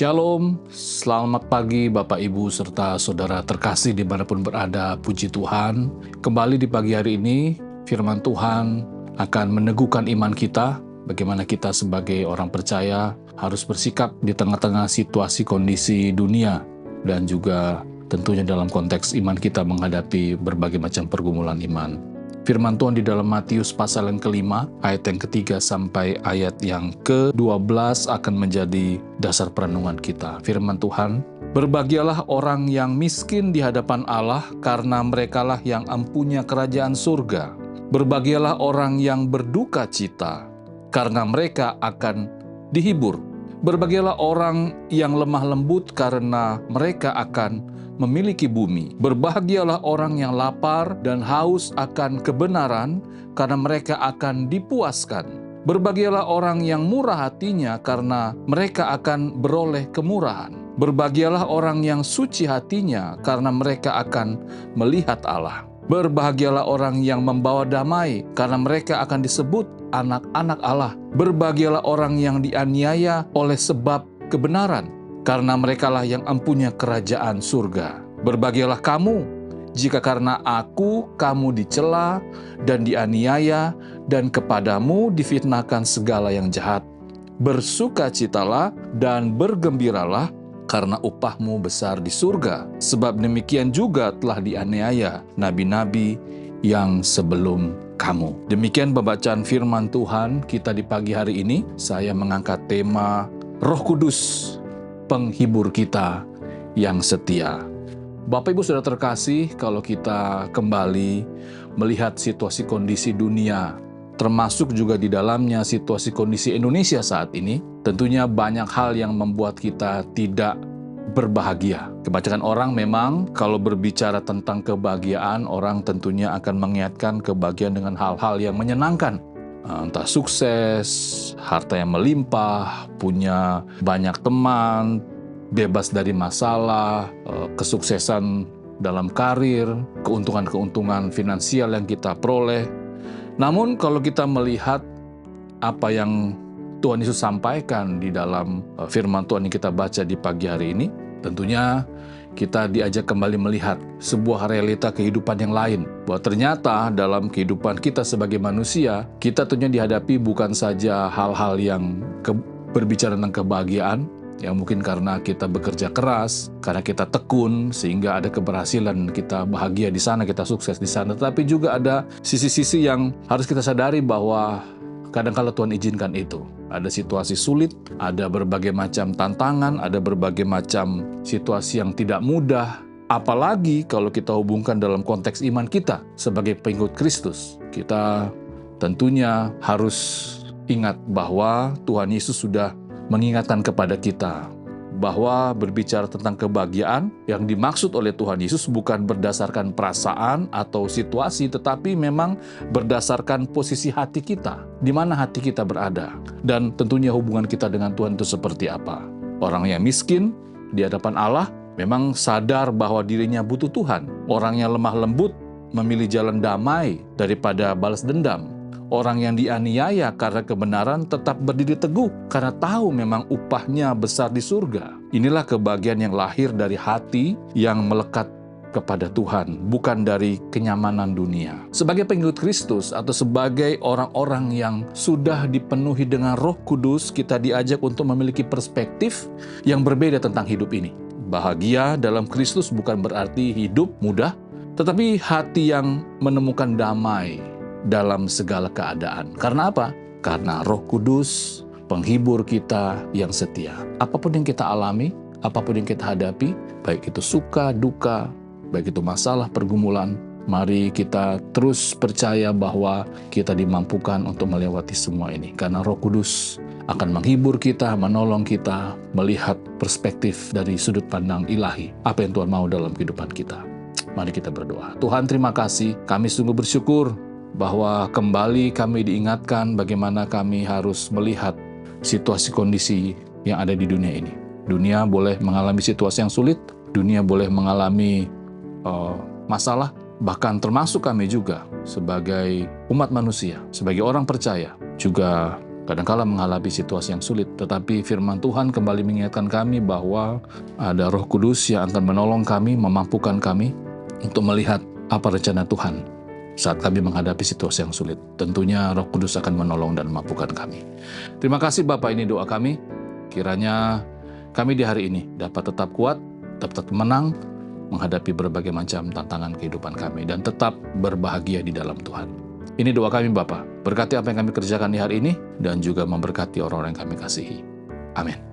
Shalom, selamat pagi Bapak Ibu serta saudara terkasih dimanapun berada, puji Tuhan. Kembali di pagi hari ini, firman Tuhan akan meneguhkan iman kita, bagaimana kita sebagai orang percaya harus bersikap di tengah-tengah situasi kondisi dunia, dan juga tentunya dalam konteks iman kita menghadapi berbagai macam pergumulan iman. Firman Tuhan di dalam Matius pasal yang kelima, ayat yang ketiga sampai ayat yang ke-12 akan menjadi dasar perenungan kita. Firman Tuhan, "Berbahagialah orang yang miskin di hadapan Allah, karena merekalah yang empunya kerajaan surga. Berbahagialah orang yang berduka cita, karena mereka akan dihibur. Berbahagialah orang yang lemah lembut, karena mereka akan memiliki bumi. Berbahagialah orang yang lapar dan haus akan kebenaran, karena mereka akan dipuaskan. Berbahagialah orang yang murah hatinya, karena mereka akan beroleh kemurahan. Berbahagialah orang yang suci hatinya, karena mereka akan melihat Allah. Berbahagialah orang yang membawa damai, karena mereka akan disebut anak-anak Allah. Berbahagialah orang yang dianiaya oleh sebab kebenaran, karena merekalah yang empunya kerajaan surga. Berbahagialah kamu, jika karena aku kamu dicela dan dianiaya, dan kepadamu difitnahkan segala yang jahat. Bersukacitalah dan bergembiralah, karena upahmu besar di surga. Sebab demikian juga telah dianiaya nabi-nabi yang sebelum kamu." Demikian pembacaan firman Tuhan kita di pagi hari ini. Saya mengangkat tema Roh Kudus, penghibur kita yang setia. Bapak Ibu sudah terkasih, kalau kita kembali melihat situasi kondisi dunia, termasuk juga di dalamnya situasi kondisi Indonesia saat ini, tentunya banyak hal yang membuat kita tidak berbahagia. Kebanyakan orang memang kalau berbicara tentang kebahagiaan, orang tentunya akan mengingatkan kebahagiaan dengan hal-hal yang menyenangkan. Entah sukses, harta yang melimpah, punya banyak teman, bebas dari masalah, kesuksesan dalam karir, keuntungan-keuntungan finansial yang kita peroleh. Namun kalau kita melihat apa yang Tuhan Yesus sampaikan di dalam firman Tuhan yang kita baca di pagi hari ini, tentunya kita diajak kembali melihat sebuah realita kehidupan yang lain. Bahwa ternyata dalam kehidupan kita sebagai manusia, kita tentunya dihadapi bukan saja hal-hal yang berbicara tentang kebahagiaan, yang mungkin karena kita bekerja keras, karena kita tekun, sehingga ada keberhasilan, kita bahagia di sana, kita sukses di sana. Tetapi juga ada sisi-sisi yang harus kita sadari bahwa kadang-kala Tuhan izinkan itu. Ada situasi sulit, ada berbagai macam tantangan, ada berbagai macam situasi yang tidak mudah. Apalagi kalau kita hubungkan dalam konteks iman kita sebagai pengikut Kristus. Kita tentunya harus ingat bahwa Tuhan Yesus sudah mengingatkan kepada kita bahwa berbicara tentang kebahagiaan yang dimaksud oleh Tuhan Yesus bukan berdasarkan perasaan atau situasi, tetapi memang berdasarkan posisi hati kita, di mana hati kita berada, dan tentunya hubungan kita dengan Tuhan itu seperti apa. Orang yang miskin di hadapan Allah memang sadar bahwa dirinya butuh Tuhan. Orang yang lemah lembut memilih jalan damai daripada balas dendam. Orang yang dianiaya karena kebenaran tetap berdiri teguh karena tahu memang upahnya besar di surga. Inilah kebahagiaan yang lahir dari hati yang melekat kepada Tuhan, bukan dari kenyamanan dunia. Sebagai pengikut Kristus atau sebagai orang-orang yang sudah dipenuhi dengan Roh Kudus, kita diajak untuk memiliki perspektif yang berbeda tentang hidup ini. Bahagia dalam Kristus bukan berarti hidup mudah, tetapi hati yang menemukan damai dalam segala keadaan. Karena apa? Karena Roh Kudus, penghibur kita yang setia. Apapun yang kita alami, apapun yang kita hadapi, baik itu suka, duka, baik itu masalah, pergumulan, mari kita terus percaya bahwa kita dimampukan untuk melewati semua ini. Karena Roh Kudus akan menghibur kita, menolong kita, melihat perspektif dari sudut pandang ilahi. Apa yang Tuhan mau dalam kehidupan kita. Mari kita berdoa. Tuhan, terima kasih. Kami sungguh bersyukur bahwa kembali kami diingatkan bagaimana kami harus melihat situasi kondisi yang ada di dunia ini. Dunia boleh mengalami situasi yang sulit, dunia boleh mengalami masalah, bahkan termasuk kami juga sebagai umat manusia, sebagai orang percaya, juga kadangkala menghadapi situasi yang sulit, tetapi firman Tuhan kembali mengingatkan kami bahwa ada Roh Kudus yang akan menolong kami, memampukan kami untuk melihat apa rencana Tuhan saat kami menghadapi situasi yang sulit. Tentunya Roh Kudus akan menolong dan memampukan kami. Terima kasih Bapak, ini doa kami. Kiranya kami di hari ini dapat tetap kuat, tetap menang, menghadapi berbagai macam tantangan kehidupan kami, dan tetap berbahagia di dalam Tuhan. Ini doa kami Bapa, berkati apa yang kami kerjakan di hari ini, dan juga memberkati orang-orang yang kami kasihi. Amin.